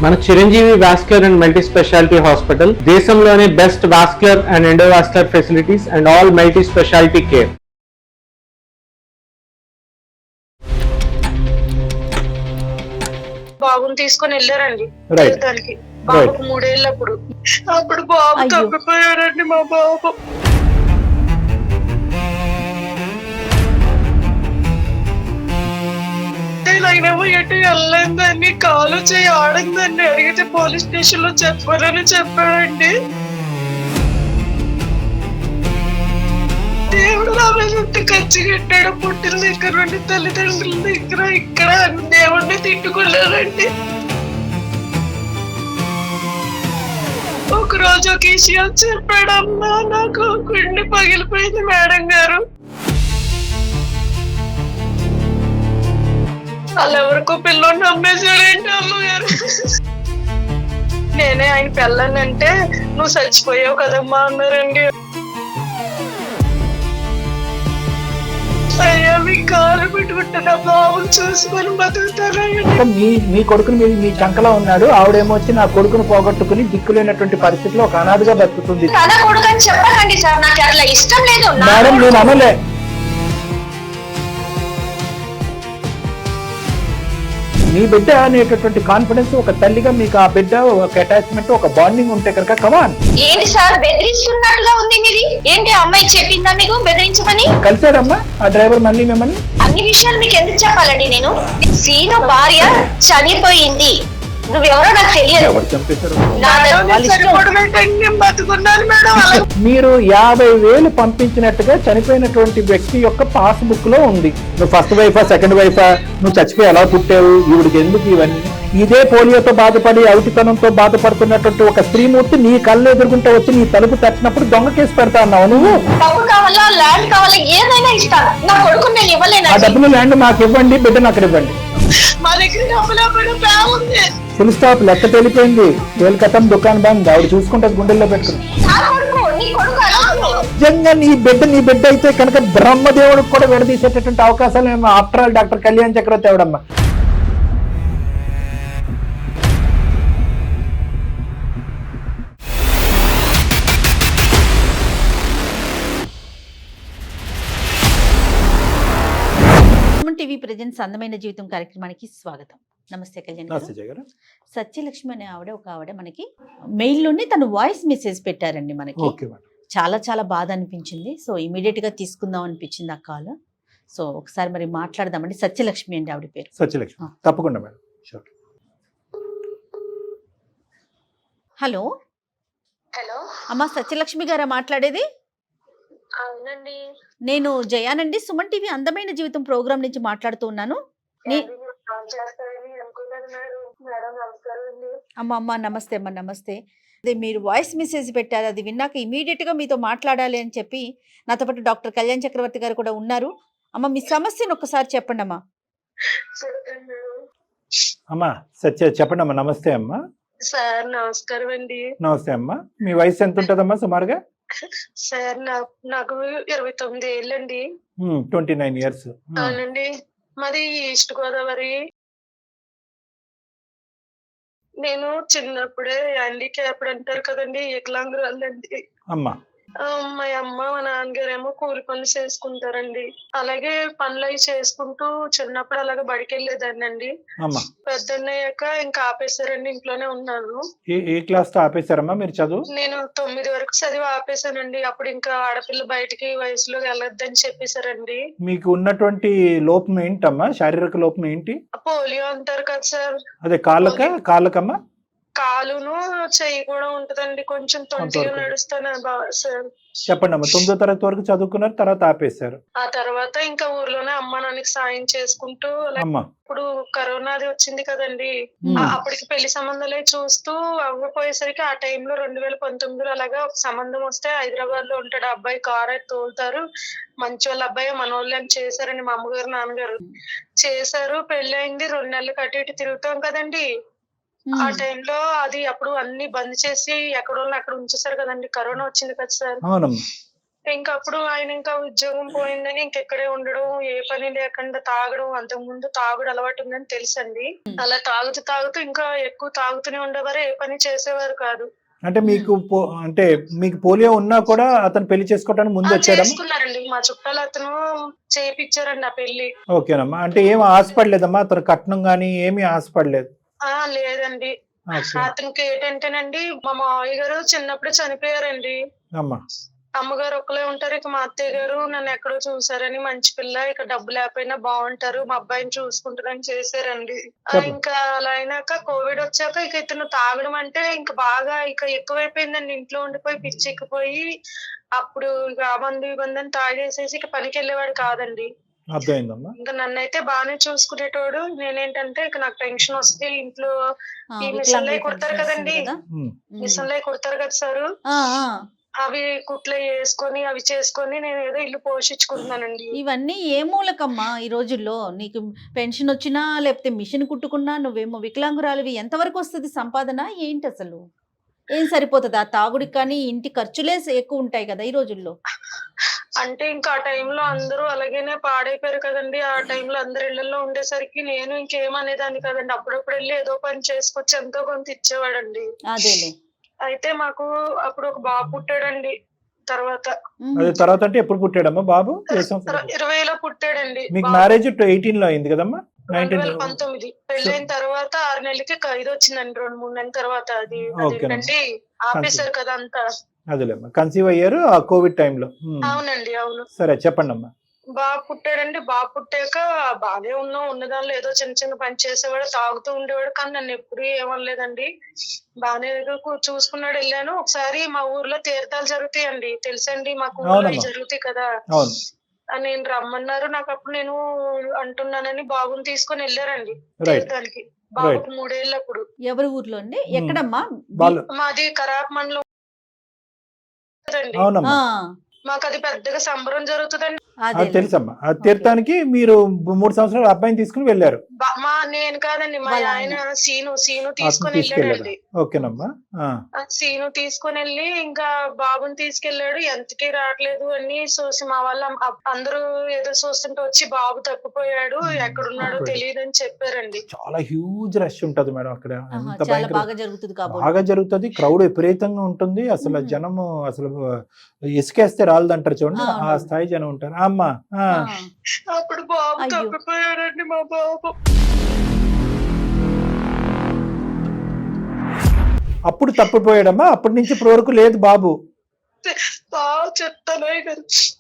మన Chiranjeevi vascular and multi specialty hospital దేశంలోనే best vascular and endovascular facilities and all multi specialty care. బాబుని తీసుకొని వెళ్ళారండి Right. దానికి. బాబుకు 3 ఏళ్ళప్పుడు అప్పుడు బాబు తప్పిపోయారండి మా బాబు. నేనేమో ఎటు వెళ్ళలేదని కాలు చేయి ఆడిందని అడిగితే పోలీస్ స్టేషన్ లో చెప్పారని చెప్పాడండి. దేవుడు నా మీద ఇంత ఖర్చు కట్టాడు. పుట్టిన దగ్గర నుండి తల్లిదండ్రుల దగ్గర ఇక్కడ దేవుడిని తిట్టుకున్నానండి. ఒక రోజు ఒక విషయం చెప్పాడమ్మా, నాకు గుండె పగిలిపోయింది మేడం గారు. వాళ్ళు ఎవరికో పిల్లోని నమ్మేశాడండి అమ్మగారు. నేనే ఆయన పెళ్ళానంటే నువ్వు చచ్చిపోయావు కదమ్మా అన్నారండి. అయ్యా మీ కాలు పెట్టుకుంటే నా బాబుని చూసుకొని బతుకుతానండి. మీ కొడుకుని మీ చంకలో ఉన్నాడు, ఆవిడేమో వచ్చి నా కొడుకును పోగొట్టుకుని దిక్కులేనటువంటి పరిస్థితిలో ఒక అనాథగా బతుకుతుంది. తన కొడుకు అని చెప్పకండి సార్, నాకు అట్లా ఇష్టం లేదు. మేడం నేను అనలే. మీ బిడ్డ అనేటటువంటి కాన్ఫిడెన్స్, ఒక తల్లిగా మీకు ఆ బిడ్డ ఒక అటాచ్మెంట్, ఒక బాండింగ్ ఉంటే కనుక కమాన్. ఏంటి సార్ బెదిరిస్తున్నట్టుగా ఉంది మీది? ఏంటి అమ్మాయి చెప్పిందా మీకు బెదిరించమని? కలిసాడమ్మా ఆ డ్రైవర్ మళ్ళీ మిమ్మల్ని? అన్ని విషయాలు మీకు ఎందుకు చెప్పాలండి? నేను సీను భార్య చనిపోయింది, నువ్వెవరో నాకు తెలియదు. ఎవరు చంపేశారు? మీరు 50,000 పంపించినట్టుగా చనిపోయినటువంటి వ్యక్తి యొక్క పాస్ బుక్ లో ఉంది. నువ్వు ఫస్ట్ వైఫా సెకండ్ వైఫా, నువ్వు చచ్చిపోయి ఎలా పుట్టావు, ఈవిడికి ఎందుకు ఇవన్నీ? ఇదే పోలియోతో బాధపడి అవిటితనంతో బాధపడుతున్నటువంటి ఒక స్త్రీమూర్తి నీ కళ్ళు ఎదుర్కొంటే వచ్చి నీ తలుపు తచ్చినప్పుడు దొంగ కేసు పెడతా అన్నావు నువ్వు. డబ్బు కావాలా, ల్యాండ్ కావాలా, ఏదైనా ఇస్తాను. నా కొడుకు నేను ఇవ్వలేను. ఆ డబ్బులు ల్యాండ్ మాకు ఇవ్వండి, బిడ్డను అక్కడ ఇవ్వండి. మా దగ్గర డబ్బులు బాగుంది. ఫుల్ స్టాప్, లెక్క తెలిపోయింది. వేలుకతం దుకాణం బంద్, ఆవిడ చూసుకుంటే గుండెల్లో పెట్టుకుని. నిజంగా నీ బిడ్డ అయితే కనుక బ్రహ్మదేవుడికి కూడా విడదీసేటటువంటి అవకాశాలు ఏమో ఆఫ్టర్ ఆల్ డాక్టర్ కళ్యాణ్ చక్రవర్తి ఎవడమ్మా. టీవీ ప్రెజెంట్స్ అందమైన జీవితం కార్యక్రమానికి స్వాగతం. నమస్తే కళ్యాణ్ గారు. సత్యలక్ష్మి అనే ఆవిడ మనకి మెయిల్లోనే తను వాయిస్ మెసేజ్ పెట్టారండి మనకి. చాలా చాలా బాధ అనిపించింది. సో ఇమీడియట్ గా తీసుకుందాం అనిపించింది ఆ కాల్. సో ఒకసారి మరి మాట్లాడదామండి. సత్యలక్ష్మి అండి ఆవిడ పేరు. సత్యలక్ష్మి, తప్పకుండా మేడం. హలో హలో అమ్మా, సత్యలక్ష్మి గారా మాట్లాడేది? అవునండి, నేను జయానండి, సుమన్ టీవీ అందమైన జీవితం ప్రోగ్రామ్ నుంచి మాట్లాడుతూ ఉన్నాను. అమ్మ నమస్తే అమ్మ, నమస్తే. అదే మీరు వాయిస్ మెసేజ్ పెట్టారు, అది విన్నాక ఇమీడియట్ గా మీతో మాట్లాడాలి అని చెప్పి నాతో పాటు డాక్టర్ కళ్యాణ్ చక్రవర్తి గారు కూడా ఉన్నారు. అమ్మ మీ సమస్యను ఒకసారి చెప్పండి అమ్మా. అమ్మా సత్య చెప్పండి అమ్మా. నమస్తే అమ్మా. సార్ నమస్కారం అండి. నమస్తే అమ్మా. మీ వయసు ఎంత ఉంటుందమ్మా సుమారుగా? సార్ నాకు 29 ఏళ్ళండి. 29 years. అవునండి, మాది ఈస్ట్ గోదావరి. నేను చిన్నప్పుడే హ్యాండిక్యాప్డ్ అంటారు కదండి, వికలాంగురాలండి. అమ్మా మా అమ్మ మా నాన్నగారేమో కూలి పనులు చేసుకుంటారండి. అలాగే పనులు అవి చేసుకుంటూ చిన్నప్పుడు అలాగే బడికి వెళ్ళేదాన్ని అండి. పెద్దయ్యాక ఇంకా ఆపేశారండి, ఇంట్లోనే ఉన్నాను. ఏ క్లాస్ తో ఆపేశారమ్మా మీరు చదువు? నేను 9 వరకు చదివి ఆపేశానండి. అప్పుడు ఇంకా ఆడపిల్ల బయటికి వయసులో వెళ్ళొద్దని చెప్పేశారండి. మీకు ఉన్నటువంటి లోపం ఏంటమ్మా? శారీరక లోపం ఏంటి? పోలియో అంటారు కదా సార్. అదే కాళ్ళకమ్మా? కాలును చెయ్యి కూడా ఉంటదండి, కొంచెం తొంటిగా నడుస్తాను సార్. చెప్పండి అమ్మా. 9వ తరగతి వరకు చదువుకున్నారు, తర్వాత ఆపేశారు. ఆ తర్వాత ఇంకా ఊర్లోనే అమ్మ నాన్నకి సాయం చేసుకుంటూ, ఇప్పుడు కరోనాది వచ్చింది కదండి, అప్పటికి పెళ్లి సంబంధాలే చూస్తూ అవ్వపోయేసరికి ఆ టైంలో 2019లో అలాగా ఒక సంబంధం వస్తే హైదరాబాద్ లో ఉంటాడు అబ్బాయి, కార్ అయితే తోలుతారు, మంచి వాళ్ళ అబ్బాయి మనోళ్ళు అని చేశారండి. మా అమ్మగారు నాన్నగారు చేశారు. పెళ్లి అయింది, 2 నెలలు అటు ఇటు తిరుగుతాం కదండి. ఆ టైంలో అది అప్పుడు అన్ని బంద్ చేసి ఎక్కడోళ్ళు అక్కడ ఉంచేసారు కదండి. కరోనా వచ్చింది కదా సార్. ఇంకా అప్పుడు ఆయన ఇంకా ఉద్యోగం పోయిందని ఇంకెక్కడే ఉండడం, ఏ పని లేకుండా తాగడం, అంతకు ముందు తాగుడు అలవాటు ఉందని తెలుసండి. అలా తాగుతూ ఇంకా ఎక్కువ తాగుతూనే ఉండేవారు, ఏ పని చేసేవారు కాదు. అంటే మీకు పోలియో ఉన్నా కూడా అతను పెళ్లి చేసుకోవడానికి ముందు వచ్చాడమ్మా? చేసుకున్నారండి, మా చుట్టాలు అతను చేయించారండి ఆ పెళ్లి. ఓకేనమ్మా. అంటే ఏమి ఆశపడలేదమ్మా అతను కట్నం గానీ ఏమీ ఆశపడలేదు? లేదండి. అతనికి ఏంటంటేనండి, మా మావయ్య గారు చిన్నప్పుడు చనిపోయారండి. అమ్మా. అమ్మగారు ఒక్కలే ఉంటారు. ఇక మా అత్తయ్య గారు నన్ను ఎక్కడో చూసారని, మంచి పిల్ల, ఇక డబ్బు లేకపోయినా బాగుంటారు, మా అబ్బాయిని చూసుకుంటారని చేశారండి. ఇంకా అలా అయినాక కోవిడ్ వచ్చాక ఇక ఇతను తాగడం అంటే ఇంకా బాగా ఇక ఎక్కువైపోయిందండి. ఇంట్లో ఉండిపోయి పిచ్చెక్కిపోయి అప్పుడు ఇక ఆ బంధు ఈ బంధు అని తాగేసేసి ఇక పనికి వెళ్ళేవాడు కాదండి. ఇంకా నన్నైతే బాగానే చూసుకునేటోడు. నేనేంటంటే ఇక నాకు టెన్షన్ వస్తే ఇంట్లో ఈ మిషన్లే కుడతారు కదండి, మిషన్లే కుడతారు కదా సార్, అవి కుట్లు వేసుకొని అవి చేసుకొని నేను ఏదో ఇల్లు పోషించుకుంటున్నానండి. ఇవన్నీ ఏ మూలకమ్మా ఈ రోజుల్లో? నీకు పెన్షన్ వచ్చినా లేకపోతే మిషన్ కుట్టుకున్నా నువ్వేమో వికలాంగురాలివి, ఎంతవరకు వస్తుంది సంపాదన? ఏంటి అసలు ఏం సరిపోతుంది? ఆ తాగుడికి కానీ ఇంటి ఖర్చులే ఎక్కువ ఉంటాయి కదా ఈ రోజుల్లో. అంటే ఇంకా ఆ టైంలో అందరూ అలాగేనే పాడైపోయారు కదండి. ఆ టైంలో అందరు ఇళ్లలో ఉండేసరికి నేను ఇంకేమనేదాన్ని కదండి. అప్పుడప్పుడు వెళ్ళి ఏదో పని చేసుకొచ్చి ఎంతో కొంత ఇచ్చేవాడండి. అదేలే. అయితే మాకు అప్పుడు ఒక బాబు పుట్టాడండి. తర్వాత అంటే ఎప్పుడు పుట్టాడమ్మా బాబు? 20లో పుట్టాడండి. మీకు మ్యారేజ్ 18 లో అయింది కదమ్మా? 2019 పెళ్ళైన తర్వాత 6 నెలలకి ఖైదు వచ్చిందండి. 2-3 నెలల తర్వాత అది ఏంటంటే ఆపేశారు కదా అంతా. అదేలేమ్మా, కన్సీవ్ అయ్యారు ఆ కోవిడ్ టైంలో. అవునండి, అవును. సరే చెప్పండి అమ్మా. బాబు పుట్టాడండి. బాబు పుట్టాక బాగా ఉన్న దానిలో ఏదో చిన్న చిన్న పని చేసేవాడు, తాగుతూ ఉండేవాడు, కానీ నన్ను ఎప్పుడు ఏమనలేదండి. బాగానే చూసుకున్నాడు. వెళ్ళాను ఒకసారి, మా ఊర్లో తీర్థాలు జరుగుతాయండి, తెలుసండి, మాకు ఊర్లో జరుగుతాయి కదా, నేను రమ్మన్నారు. నాకు అప్పుడు నేను అంటున్నానని బాబుని తీసుకొని వెళ్ళారండి తీర్థానికి. బాబుకు 3 ఏళ్ళు అప్పుడు. ఎవరి ఊర్లో అండి? ఎక్కడమ్మా? మాది కరాప్ మండలం. మాకు అది పెద్దగా సంబరం జరుగుతుందండి. తెలుసమ్మా. ఆ తీర్థానికి మీరు 3 సంవత్సరాలు అబ్బాయిని తీసుకుని వెళ్ళారు? నేను కాదండి, మా ఆయన సీను తీసుకొని వెళ్ళాడండి. ఓకేనమ్మా. సీను తీసుకొని వెళ్ళి ఇంకా బాబుని తీసుకెళ్లాడు. ఎంతకీ రావట్లేదు అని చూసి మా వాళ్ళ అందరూ ఏదో చూస్తుంటే వచ్చి బాబు తప్పిపోయాడు, ఎక్కడున్నాడో తెలియదు అని చెప్పారండి. చాలా హ్యూజ్ రష్ ఉంటది మేడం అక్కడ. బాగా జరుగుతుంది, క్రౌడ్ విపరీతంగా ఉంటుంది. అసలు జనము అసలు ఇసుకేస్తే రాలదంటారు చూడండి, ఆ స్థాయి జనం ఉంటారు. అమ్మా అప్పుడు బాబు తప్పిపోయాడండి మా బాబు. అప్పుడు తప్పిపోయాడమ్మా? అప్పటి నుంచి ఇప్పుడు వరకు లేదు బాబు? చెప్తాను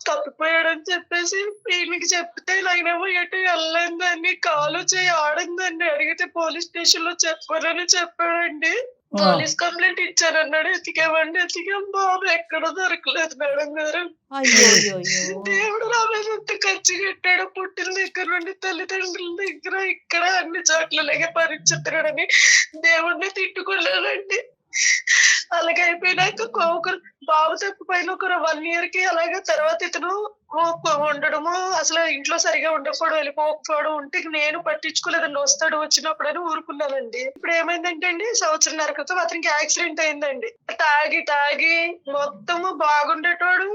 తప్పిపోయాడని చెప్పేసి ఈయనకి చెప్తే నాయనేమో ఎటు వెళ్ళలేదని, కాలు చేయి ఆడిందని అడిగితే పోలీస్ స్టేషన్ లో చెప్పారని చెప్పాడండి. Police complaint ఇచ్చారన్నాడు. ఎతికాం, బాబు ఎక్కడ దొరకలేదు మేడం గారు. దేవుడు నా మీద ఎంత ఖర్చు కట్టాడు, పుట్టిన దగ్గర నుండి తల్లిదండ్రుల దగ్గర ఇక్కడ అన్ని చోట్ల పరిచెత్తాడని దేవుడిని తిట్టుకోలేదండి. అలాగే అయిపోయినాక ఒకరు బాబు తప్పిపోయిన ఒక 1 year కి అలాగే తర్వాత ఇతను ఉండడము, అసలు ఇంట్లో సరిగా ఉండకపోవడం, వెళ్ళిపోకపోవడం ఉంటే నేను పట్టించుకోలేదండి. వస్తాడు వచ్చినప్పుడు అని ఊరుకున్నానండి. ఇప్పుడు ఏమైందంటే అండి, 1.5 సంవత్సరాల క్రితం అతనికి యాక్సిడెంట్ అయిందండి. తాగి మొత్తము బాగుండేటోడు,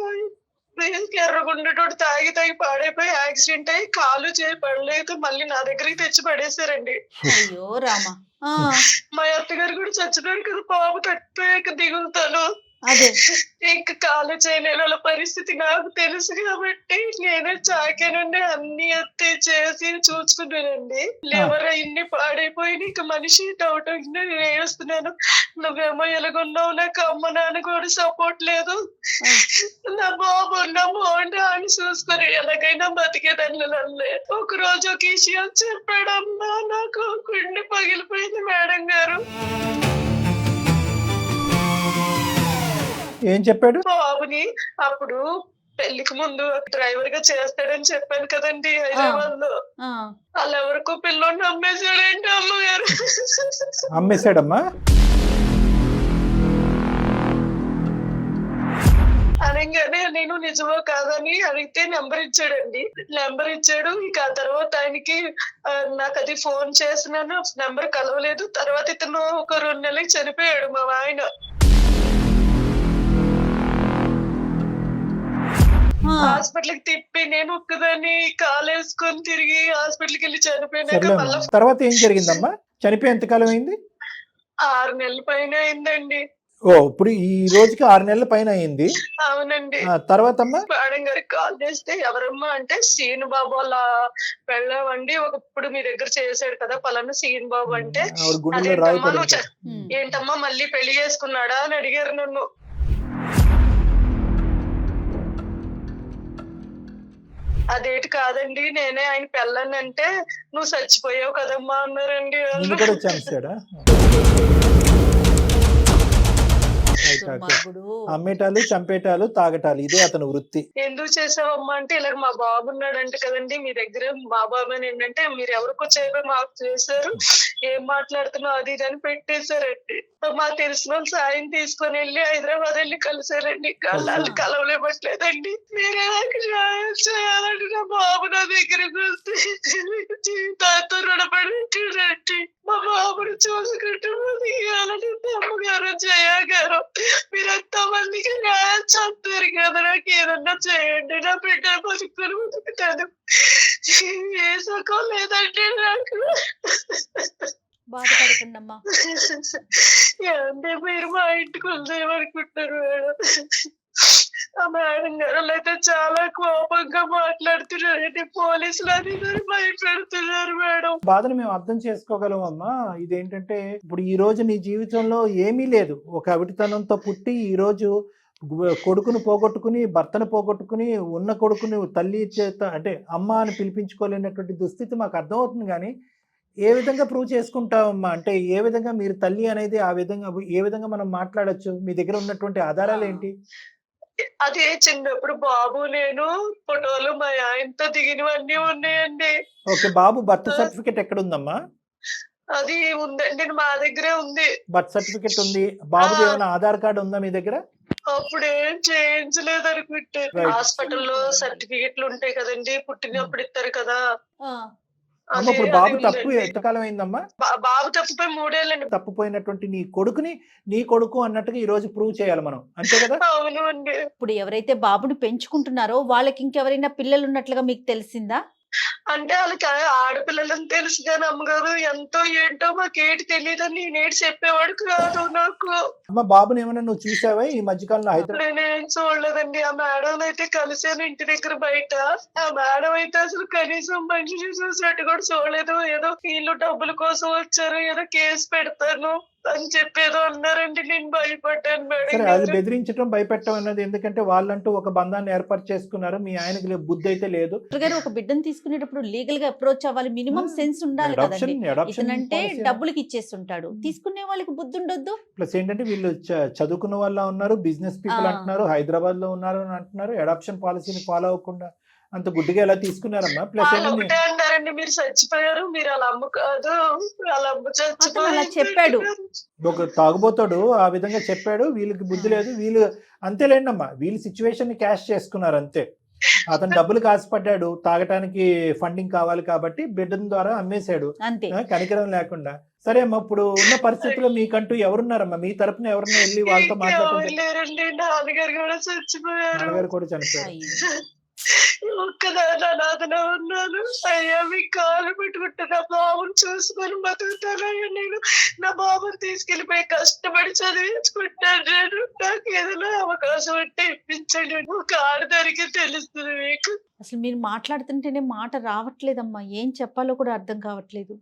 ఎర్రగుండేటోడు తాగి పాడైపోయి యాక్సిడెంట్ అయ్యి కాలు చేయి పడలేదు, మళ్ళీ నా దగ్గరికి తెచ్చి పడేశారండి. మా అత్తగారు కూడా చచ్చిపోయారు కదా, బాబు తప్పిపోయాక దిగులుతాను. ఇంకా కాలు చేయలేని పరిస్థితి నాకు తెలుసు కాబట్టి నేనే చాకేనండి, అన్ని ఎత్తి చేసి చూసుకున్నానండి. లివర్ ఇన్ని పాడైపోయి ఇంకా మనిషి డౌట్ నేను ఏడుస్తున్నాను. నువ్వేమో ఎలాగున్నావు, నాకు అమ్మ నాన్న కూడా సపోర్ట్ లేదు, నా బాబు నా బాగుండా అని చూసుకొని ఎలాగైనా బతికేదాన్ని. ఒక రోజు ఒక విషయం చెప్పాడమ్మా, నాకు గుండె పగిలిపోయింది మేడం గారు. ఏం చెప్పాడు? బాబుని అప్పుడు పెళ్లికి ముందు డ్రైవర్ గా చేస్తాడని చెప్పాను కదండి హైదరాబాద్ లో. వాళ్ళు ఎవరికో పిల్లోని అమ్మేశాడండి అమ్మగారు. అమ్మేశాడమ్మా? అనగానే నేను నిజమో కాదని అడిగితే నెంబర్ ఇచ్చాడండి. నెంబర్ ఇచ్చాడు. ఇక ఆ తర్వాత ఆయనకి నాకు అది ఫోన్ చేసినాను, నెంబర్ కలవలేదు. తర్వాత ఇతను ఒక 2 నెలలకి చనిపోయాడు మా ఆయన. హాస్పిటల్ కి తిప్పి నేను ఒక్కదాన్ని కాలు వేసుకొని తిరిగి హాస్పిటల్ కి వెళ్ళి చనిపోయినాక సర్లేమ్మా. మళ్ళా తర్వాత ఏం జరిగిందమ్మా? చనిపోయి ఎంతకాలం అయింది? 6 నెలల పైన అయిందండి. ఓ ఇప్పుడు ఈ రోజుకి 6 నెలల పైన అయింది. అవునండి. తర్వాత అమ్మా? మేడం గారికి కాల్ చేస్తే ఎవరమ్మా అంటే శ్రీను బాబు వాళ్ళ వెళ్ళామండి, ఒకప్పుడు మీ దగ్గర చేశాడు కదా పలానా శ్రీను బాబు అంటే, ఆవిడ గుండెలో అదేంటమ్మా రాయిపడి నువ్వు ఉంటుంది. ఏంటమ్మా మళ్ళీ పెళ్లి చేసుకున్నాడా అని అడిగారు నన్ను. అదేంటి కాదండి నేనే ఆయన పెళ్ళాను అంటే, నువ్వు చచ్చిపోయావు కదమ్మా అన్నారండి నిన్ను వాళ్ళు. కూడా చంపాడా? దుర్మార్గుడు. అమ్మేటాలు, చంపేటాలు, తాగటాలు ఇదే అతని వృత్తి. ఎందుకు చేసావమ్మా అంటే, ఇలా మా బాబు ఉన్నాడంట కదండి మీ దగ్గర, మా బాబు అని ఏంటంటే మీరు ఎవరికో చేయబోయి మాకు చేశారు, ఏం మాట్లాడుతున్నావు అది ఇది అని పెట్టేశారండి. మా తెలిసిన వాళ్ళు సాయం తీసుకొని వెళ్ళి హైదరాబాద్ వెళ్ళి కలిసారండి. వాళ్ళు కలవలేమట్లేదండి. మీరే నాకు సాయం చేయాలండి. నా బాబు నా దగ్గరకు వస్తే జీవితాంతో రుణపడి ఉంటాడండి. మా బాబుని చూసుకుంటూ బతికేయాలని అమ్మగారు జయగారు మీరెంతో మందికి న్యాయం చేస్తారు కదా, నాకు ఏదన్నా చేయండి, నా బిడ్డ బతుకుని బతుకుతాను. ఏ సుఖం లేదండి నాకు. బాధపడకండమ్మా. అంటే మీరు మా ఇంటికి వద్దేమనుకుంటారు మేడం? ఆ మేడం గారు అయితే చాలా కోపంగా మాట్లాడుతున్నారండి. పోలీసులు అది భయపెడుతున్నారు మేడం. బాధను మేము అర్థం చేసుకోగలం అమ్మా. ఇదేంటంటే ఇప్పుడు ఈ రోజు నీ జీవితంలో ఏమీ లేదు, ఒక అవిటితనంతో పుట్టి ఈ రోజు కొడుకును పోగొట్టుకుని, భర్తను పోగొట్టుకుని, ఉన్న కొడుకుని తల్లి చేత అంటే అమ్మ అని పిలిపించుకోలేనటువంటి దుస్థితి మాకు అర్థమవుతుంది. కానీ ఏ విధంగా ప్రూవ్ చేసుకుంటావమ్మా? అంటే ఏ విధంగా మీరు తల్లి అనేది ఆ విధంగా ఏ విధంగా మనం మాట్లాడొచ్చు? మీ దగ్గర ఉన్నటువంటి ఆధారాలు ఏంటి? అదే చిన్నప్పుడు బాబు నేను ఫోటోలు మా ఆయనతో దిగినవన్నీ ఉన్నాయండి. ఓకే, బాబు బర్త్ సర్టిఫికేట్ ఎక్కడ ఉందమ్మా? అది ఉందండి మా దగ్గరే ఉంది. బర్త్ సర్టిఫికేట్ ఉంది. బాబు ఏమైనా ఆధార్ కార్డు ఉందా మీ దగ్గర? అప్పుడు ఏం చేయించలేదు అనుకుంటే. హాస్పిటల్లో సర్టిఫికెట్లు ఉంటాయి కదండి, పుట్టినప్పుడు ఇస్తారు కదా. ఇప్పుడు బాబు తప్పు ఎంతకాలం అయిందమ్మా? బాబు తప్పిపోయి 3 ఏళ్ళండి. తప్పుపోయినటువంటి నీ కొడుకుని నీ కొడుకు అన్నట్టుగా ఈ రోజు ప్రూవ్ చేయాలి మనం, అంతే కదా? అవును అండి. ఇప్పుడు ఎవరైతే బాబుని పెంచుకుంటున్నారో వాళ్ళకి ఇంకెవరైనా పిల్లలు ఉన్నట్లుగా మీకు తెలిసిందా? అంటే వాళ్ళకి ఆడపిల్లలని తెలుసు కానీ అమ్మగారు ఎంతో ఏంటో మాకేటి తెలియదని నేనేటి చెప్పేవాడు కాదు నాకు. అమ్మ బాబుని ఏమైనా నువ్వు చూసావా ఈ మధ్యకాలంలో హైదరాబాద్? నేనేం చూడలేదండి. ఆ మేడం అయితే కలిసాను ఇంటి దగ్గర బయట. ఆ మేడం అయితే అసలు కనీసం మనిషిని చూసినట్టు కూడా చూడలేదు. ఏదో వీళ్ళు డబ్బుల కోసం వచ్చారు, ఏదో కేసు పెడతాను అని చెప్పేదో అన్నారండి. నేను భయపడ్డాను సరే, అది మేడం. బెదిరించడం భయపెట్టడం అన్నది ఎందుకంటే వాళ్ళంటూ ఒక బంధాన్ని ఏర్పాటు చేసుకున్నారు. మీ ఆయనకి బుద్ధి అయితే లేదు. డాక్టర్ గారు ఒక బిడ్డను తీసుకునేటప్పుడు లీగల్ గా అప్రోచ్ అవ్వాలి, మినిమం సెన్స్ ఉండాలి కదండి. ఇతనంటే డబ్బులకి ఇచ్చేస్తుంటాడు, తీసుకునే వాళ్ళకి బుద్ధి ఉండొద్దు. ప్లస్ ఏంటంటే వీళ్ళు చదువుకున్న వాళ్ళ ఉన్నారు, బిజినెస్ పీపుల్ అంటున్నారు, హైదరాబాద్ లో ఉన్నారు అని అంటున్నారు. అడాప్షన్ పాలసీని ఫాలో అవ్వకుండా అంత గుడ్డిగా ఎలా తీసుకున్నారమ్మా? ప్లస్ వాళ్ళు ఒకటే అన్నారండి, మీరు చచ్చిపోయారు, మీరు అలా అమ్మ కాదు, వాళ్ళ అమ్మ అతను అలా చెప్పాడు. ఒక తాగుబోతాడు ఆ విధంగా చెప్పాడు. వీళ్ళకి బుద్ధి లేదు. వీళ్ళు అంతేలేండమ్మా, వీళ్ళు సిచ్యువేషన్ ని క్యాష్ చేసుకున్నారు అంతే. అతను డబ్బులు కాసిపడ్డాడు, తాగటానికి ఫండింగ్ కావాలి కాబట్టి బిడ్డ ద్వారా అమ్మేశాడు, అంతే, కనికరం లేకుండా. సరే అమ్మా, ఇప్పుడు ఉన్న పరిస్థితుల్లో మీకంటూ ఎవరున్నారమ్మా? మీ తరపున ఎవరన్నా వెళ్ళి వాళ్ళతో మాట్లాడుతుంటే? లేరండి, నాన్నగారు కూడా చచ్చిపోయారు. నాన్నగారు కూడా చనిపోయారు. ఒక్కదాన్ని అనాథన ఉన్నాను. అయ్యా మీ కాలు పెట్టుకుంటే నా బాబుని చూసుకొని బతుకుతానయ్యా. నేను నా బాబుని తీసుకెళ్లిపోయి కష్టపడి చదివించుకుంటాను. నేను నాకు ఏదైనా అవకాశం అంటే ఇప్పించండి. ఒక ఆడదానికి తెలుస్తుంది మీకు. అసలు మీరు మాట్లాడుతుంటేనే మాట రావట్లేదమ్మా, ఏం చెప్పాలో కూడా అర్థం కావట్లేదు,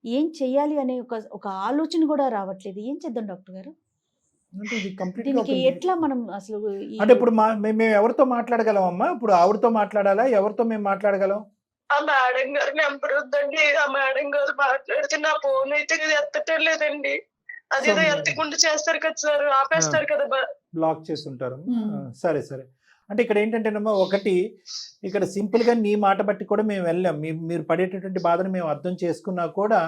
ఏం చెయ్యాలి అనే ఒక ఆలోచన కూడా రావట్లేదు. ఏం చేద్దాం డాక్టర్ గారు? దీనికి ఎట్లా మనం అసలు అంటే ఇప్పుడు మేము ఎవరితో మాట్లాడగలమమ్మా? ఇప్పుడు ఆవిడతో మాట్లాడాలా? ఎవరితో మేము మాట్లాడగలం? ఆ మేడం గారు నెంబర్ వద్దండి. ఆ మేడం గారు మాట్లాడితే నా ఫోన్ అయితే ఎత్తటం లేదండి. అదేదో ఎత్తకుండా చేస్తారు కదా సార్, ఆపేస్తారు కదా, బ్లాక్ చేస్తుంటారు. సరే సరే, అంటే ఇక్కడ ఏంటంటేనమ్మా, ఒకటి ఇక్కడ సింపుల్ గా నీ మాట బట్టి కూడా మేము వెళ్ళాం. మీరు పడేటటువంటి బాధను మేము అర్థం చేసుకున్నా కూడా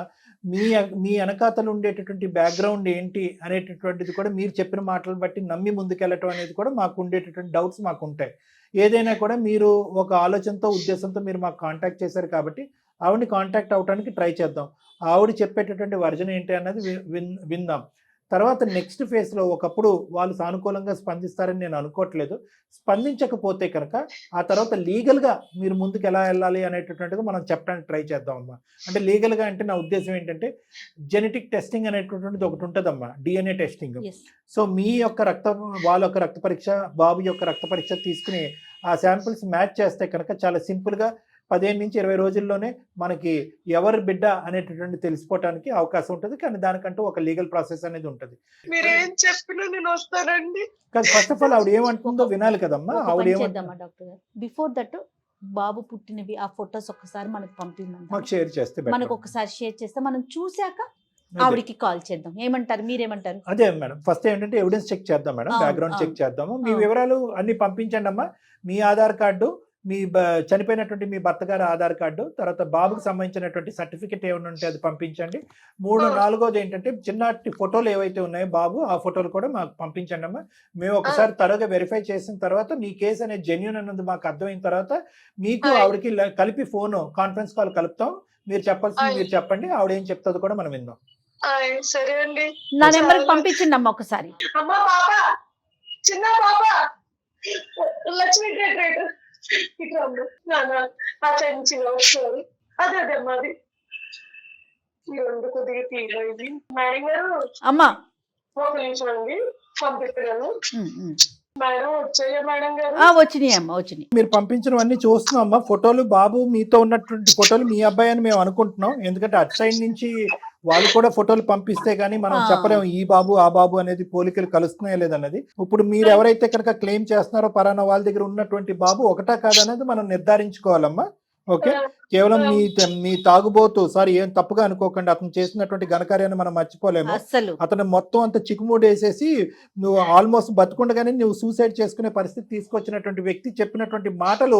మీ వెనకాతలు ఉండేటటువంటి బ్యాక్గ్రౌండ్ ఏంటి అనేటటువంటిది కూడా మీరు చెప్పిన మాటలు బట్టి నమ్మి ముందుకెళ్ళటం అనేది కూడా మాకు ఉండేటటువంటి డౌట్స్ మాకు ఉంటాయి. ఏదైనా కూడా మీరు ఒక ఆలోచనతో ఉద్దేశంతో మీరు మాకు కాంటాక్ట్ చేశారు కాబట్టి ఆవిడని కాంటాక్ట్ అవడానికి ట్రై చేద్దాం. ఆవిడ చెప్పేటటువంటి వర్జన్ ఏంటి అన్నది విందాం. తర్వాత నెక్స్ట్ ఫేజ్లో ఒకప్పుడు వాళ్ళు సానుకూలంగా స్పందిస్తారని నేను అనుకోవట్లేదు. స్పందించకపోతే కనుక ఆ తర్వాత లీగల్గా మీరు ముందుకు ఎలా వెళ్ళాలి అనేటటువంటిది మనం చెప్పడానికి ట్రై చేద్దామమ్మా. అంటే లీగల్గా అంటే నా ఉద్దేశం ఏంటంటే జెనెటిక్ టెస్టింగ్ అనేటటువంటిది ఒకటి ఉంటుందమ్మా, DNA టెస్టింగ్. సో మీ యొక్క వాళ్ళ యొక్క రక్త పరీక్ష, బాబు యొక్క రక్త పరీక్ష తీసుకుని ఆ శాంపిల్స్ మ్యాచ్ చేస్తే కనుక చాలా సింపుల్గా 15 నుంచి 20 రోజుల్లోనే మనకి ఎవరి బిడ్డ అనేటటువంటి తెలిసిపోవటానికి అవకాశం ఉంటుంది. కానీ దానికంటూ ఒక లీగల్ ప్రాసెస్ అనేది ఉంటుంది. మీరేం చెప్పినా నేను వస్తానండి. కానీ ఫస్ట్ ఆఫ్ ఆల్ ఆవిడ ఏమంటుందో వినాలి కదమ్మా. ఆవిడ ఏమంటామా డాక్టర్ గారు, బిఫోర్ దట్ బాబు పుట్టినవి ఆ ఫొటోస్ ఒకసారి మనకు పంపించండి, మాకు షేర్ చేస్తే మనకు ఒకసారి షేర్ చేస్తే మనం చూసాక ఆవిడకి కాల్ చేద్దాం. ఏమంటారు, మీరేమంటారు? అదే మేడం, ఫస్ట్ ఏంటంటే ఎవిడెన్స్ చెక్ చేద్దాం మేడం, బ్యాక్గ్రౌండ్ చెక్ చేద్దాము. మీ వివరాలు అన్ని పంపించండి అమ్మా. మీ ఆధార్ కార్డు, మీ చనిపోయినటువంటి మీ భర్త గారి ఆధార్ కార్డు, తర్వాత బాబుకి సంబంధించినటువంటి సర్టిఫికెట్ ఏమైనా ఉంటే అది పంపించండి. 4వది ఏంటంటే చిన్నటి ఫోటోలు ఏవైతే ఉన్నాయో బాబు, ఆ ఫోటోలు కూడా మాకు పంపించండి అమ్మా. మేము ఒకసారి త్వరగా వెరిఫై చేసిన తర్వాత మీ కేసు అనేది జెన్యూన్ అన్నది మాకు అర్థమైన తర్వాత మీకు ఆవిడకి కలిపి ఫోన్ కాన్ఫరెన్స్ కాల్ కలుపుతాం. మీరు చెప్పాల్సింది మీరు చెప్పండి, ఆవిడ ఏం చెప్తుందో కూడా మనం విందాం. సరే అండి, నా నెంబర్ పంపించండి అమ్మ ఒకసారి. అమ్మా పాప, చిన్న పాప లక్ష్మి అదే మాది కొద్దిగా తీరైంది. మేడం గారు అమ్మా ఒక నిమిషం అండి పంపిస్తున్నాను. మేడం వచ్చాయా మేడం గారు? వచ్చినాయి అమ్మా, వచ్చినాయి. మీరు పంపించినవన్నీ చూస్తున్నాం అమ్మా. ఫోటోలు బాబు మీతో ఉన్నటువంటి ఫోటోలు మీ అబ్బాయి అని మేము అనుకుంటున్నాం. ఎందుకంటే అటు సైడ్ నుంచి వాళ్ళు కూడా ఫోటోలు పంపిస్తే గానీ మనం చెప్పలేము ఈ బాబు ఆ బాబు అనేది పోలికలు కలుస్తున్నాయా లేదన్నది. ఇప్పుడు మీరు ఎవరైతే కనుక క్లెయిమ్ చేస్తున్నారో పలానా వాళ్ళ దగ్గర ఉన్నటువంటి బాబు ఒకటా కాదనేది మనం నిర్ధారించుకోవాలమ్మా. ఓకే, కేవలం మీ తాగుబోతు, సారీ ఏం తప్పుగా అనుకోకండి, అతను చేసినటువంటి ఘనకార్యాన్ని మనం మర్చిపోలేము. అతను మొత్తం అంత చిక్కుముడి వేసేసి నువ్వు ఆల్మోస్ట్ బతుకుండగానే నువ్వు సూసైడ్ చేసుకునే పరిస్థితి తీసుకొచ్చినటువంటి వ్యక్తి చెప్పినటువంటి మాటలు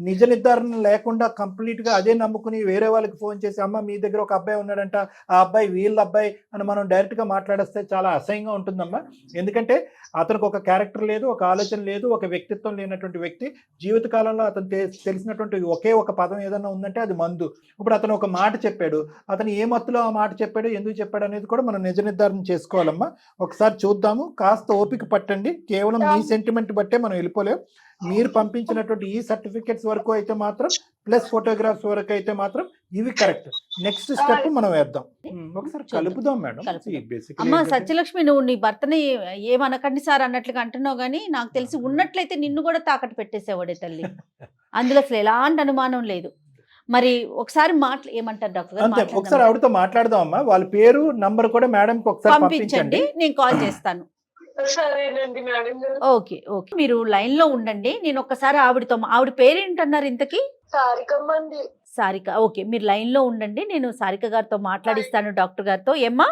నిజ నిర్ధారణ లేకుండా కంప్లీట్ గా అదే నమ్ముకుని వేరే వాళ్ళకి ఫోన్ చేసి అమ్మ మీ దగ్గర ఒక అబ్బాయి ఉన్నాడంట, ఆ అబ్బాయి వీళ్ళ అబ్బాయి అని మనం డైరెక్ట్ గా మాట్లాడేస్తే చాలా అసహ్యంగా ఉంటుందమ్మా. ఎందుకంటే అతనికి ఒక క్యారెక్టర్ లేదు, ఒక ఆలోచన లేదు, ఒక వ్యక్తిత్వం లేనటువంటి వ్యక్తి. జీవితకాలంలో అతను తెలిసినటువంటి ఒకే ఒక పదం ఏదైనా ఉందంటే అది మందు. ఇప్పుడు అతను ఒక మాట చెప్పాడు, అతను ఏ మత్తులో ఆ మాట చెప్పాడు, ఎందుకు చెప్పాడు అనేది కూడా మనం నిజ నిర్ధారణ చేసుకోవాలమ్మా. ఒకసారి చూద్దాము, కాస్త ఓపిక పట్టండి. కేవలం మీ సెంటిమెంట్ బట్టే మనం వెళ్ళిపోలేం. మీరు పంపించినటువంటి ఈ సర్టిఫికెట్స్ వరకు అయితే మాత్రం ప్లస్ ఫోటోగ్రాఫ్స్ వరకు అయితే మాత్రం ఇవి కరెక్ట్. నెక్స్ట్ స్టెప్ మనం వేద్దాం. ఒకసారి కలుపుదాం మేడం. అమ్మా సత్యలక్ష్మి, నువ్వు నీ భర్తని ఏమనకండి సార్ అన్నట్లుగా అంటున్నావు, కానీ నాకు తెలిసి ఉన్నట్లయితే నిన్ను కూడా తాకట్టు పెట్టేసేవాడే తల్లి. అందులో అసలు ఎలాంటి అనుమానం లేదు. మరి ఒకసారి ఏమంటారు డాక్టర్ గారు? ఒకసారి ఆవిడతో మాట్లాడదాం అమ్మా. వాళ్ళ పేరు నంబర్ కూడా మేడం ఒకసారి పంపించండి, నేను కాల్ చేస్తాను. ఓకే ఓకే, మీరు లైన్ లో ఉండండి. నేను ఒక్కసారి ఆవిడ పేరేంటన్నారు ఇంతకి? సారిక. ఓకే, మీరు లైన్ లో ఉండండి, నేను సారిక గారితో మాట్లాడిస్తాను, డాక్టర్ గారితో. ఏమ్మా?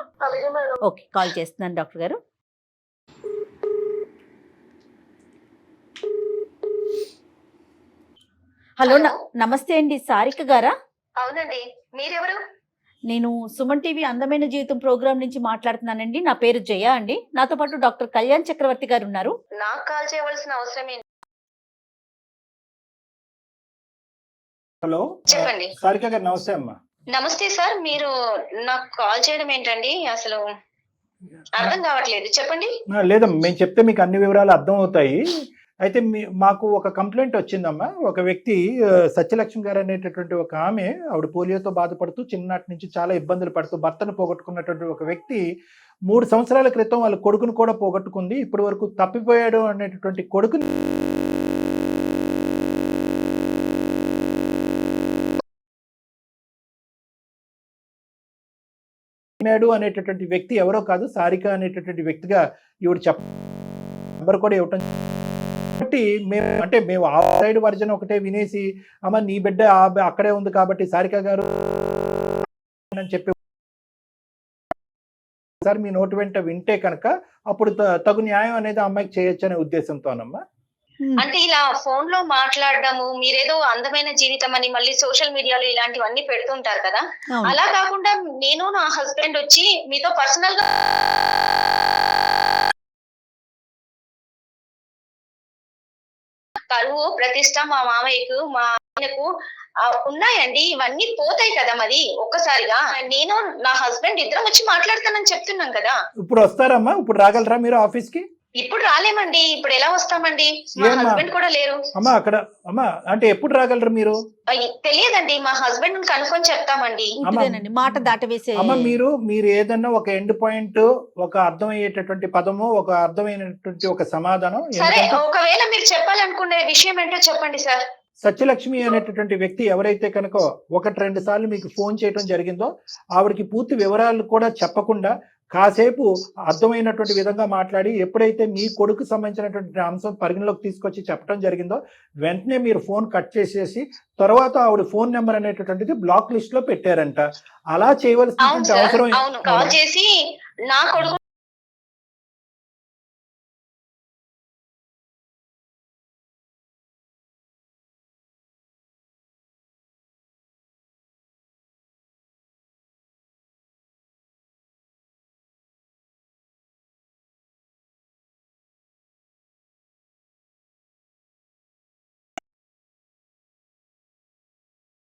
ఓకే, కాల్ చేస్తున్నాను డాక్టర్ గారు. హలో, నమస్తే అండి, సారిక గారా? అవునండి, మీరెవరు? నేను సుమన్ టీవీ అందమైన జీవితం ప్రోగ్రామ్ నుంచి మాట్లాడుతున్నానండి. నా పేరు జయ అండి. నాతో పాటు డాక్టర్ కళ్యాణ్ చక్రవర్తి గారు ఉన్నారు. నాకు కాల్ చేయవలసిన అవసరం ఏంటి? హలో చెప్పండి. సారిక గారు నమస్తే అమ్మా. నమస్తే సార్, మీరు నాకు కాల్ చేయడం ఏంటండి? అసలు అర్థం కావట్లేదు, చెప్పండి. లేదమ్మా, మేము చెప్తే మీకు అన్ని వివరాలు అర్థం అవుతాయి. అయితే మాకు ఒక కంప్లైంట్ వచ్చిందమ్మా. ఒక వ్యక్తి సత్యలక్ష్మి గారు అనేటటువంటి ఒక ఆమె, ఆవిడ పోలియోతో బాధపడుతూ చిన్ననాటి నుంచి చాలా ఇబ్బందులు పడుతూ భర్తను పోగొట్టుకున్నటువంటి ఒక వ్యక్తి 3 సంవత్సరాల క్రితం వాళ్ళ కొడుకును కూడా పోగొట్టుకుంది. ఇప్పటి వరకు తప్పిపోయాడు అనేటటువంటి కొడుకుని అనేటటువంటి వ్యక్తి ఎవరో కాదు, సారిక అనేటటువంటి వ్యక్తిగా ఈవిడ నెంబర్ కూడా ఇవ్వటం. మేము ఆ సైడ్ వర్జన్ ఒకటే వినేసి అమ్మ నీ బిడ్డ అక్కడే ఉంది కాబట్టి సారిక గారు అని చెప్పి సార్ మీ నోటి వెంట వింటే కనుక అప్పుడు తగు న్యాయం అనేది అమ్మాయికి చేయొచ్చు అనే ఉద్దేశంతోనమ్మా. అంటే ఇలా ఫోన్ లో మాట్లాడడము, మీరేదో అందమైన జీవితం అని మళ్ళీ సోషల్ మీడియాలో ఇలాంటివన్నీ పెడుతుంటారు కదా, అలా కాకుండా నేను నా హస్బెండ్ వచ్చి మీతో పర్సనల్ గా పరువు ప్రతిష్ట మా మామయ్యకు మా ఆయనకు ఉన్నాయండి, ఇవన్నీ పోతాయి కదా మరి ఒక్కసారిగా. నేను నా హస్బెండ్ ఇద్దరం వచ్చి మాట్లాడతానని చెప్తున్నాం కదా. ఇప్పుడు వస్తారమ్మా? ఇప్పుడు రాగలరా మీరు ఆఫీస్ కి? ఇప్పుడు రాలేమండి, ఇప్పుడు ఎలా వస్తామండి, మా ఏమ్మా? హస్బెండ్ కూడా లేరు. అమ్మా అక్కడ అమ్మా అంటే ఎప్పుడు రాగలరు మీరు? తెలియదండి, మా హస్బెండ్ కనుక్కొని చెప్తామండి. ఇదేనండి మాట దాటవేసే. అమ్మ మీరు ఏదన్నా ఒక ఎండ్ పాయింట్, ఒక అర్థమయ్యేటటువంటి పదము, ఒక అర్థమైనటువంటి ఒక సమాధానం. సరే, ఒకవేళ మీరు చెప్పాలనుకునే విషయం ఏంటో చెప్పండి సార్. సత్యలక్ష్మి అనేటటువంటి వ్యక్తి ఎవరైతే కనుక 1-2 సార్లు మీకు ఫోన్ చేయడం జరిగిందో, ఆవిడకి పూర్తి వివరాలు కూడా చెప్పకుండా కాసేపు అర్థమైనటువంటి విధంగా మాట్లాడి, ఎప్పుడైతే మీ కొడుకు సంబంధించినటువంటి అంశం పరిగణలోకి తీసుకొచ్చి చెప్పడం జరిగిందో, వెంటనే మీరు ఫోన్ కట్ చేసేసి తర్వాత ఆవిడ ఫోన్ నెంబర్ అనేటటువంటిది బ్లాక్ లిస్ట్ లో పెట్టారంట. అలా చేయవలసినటువంటి అవసరం అవును, కాల్ చేసి నా కొడుకు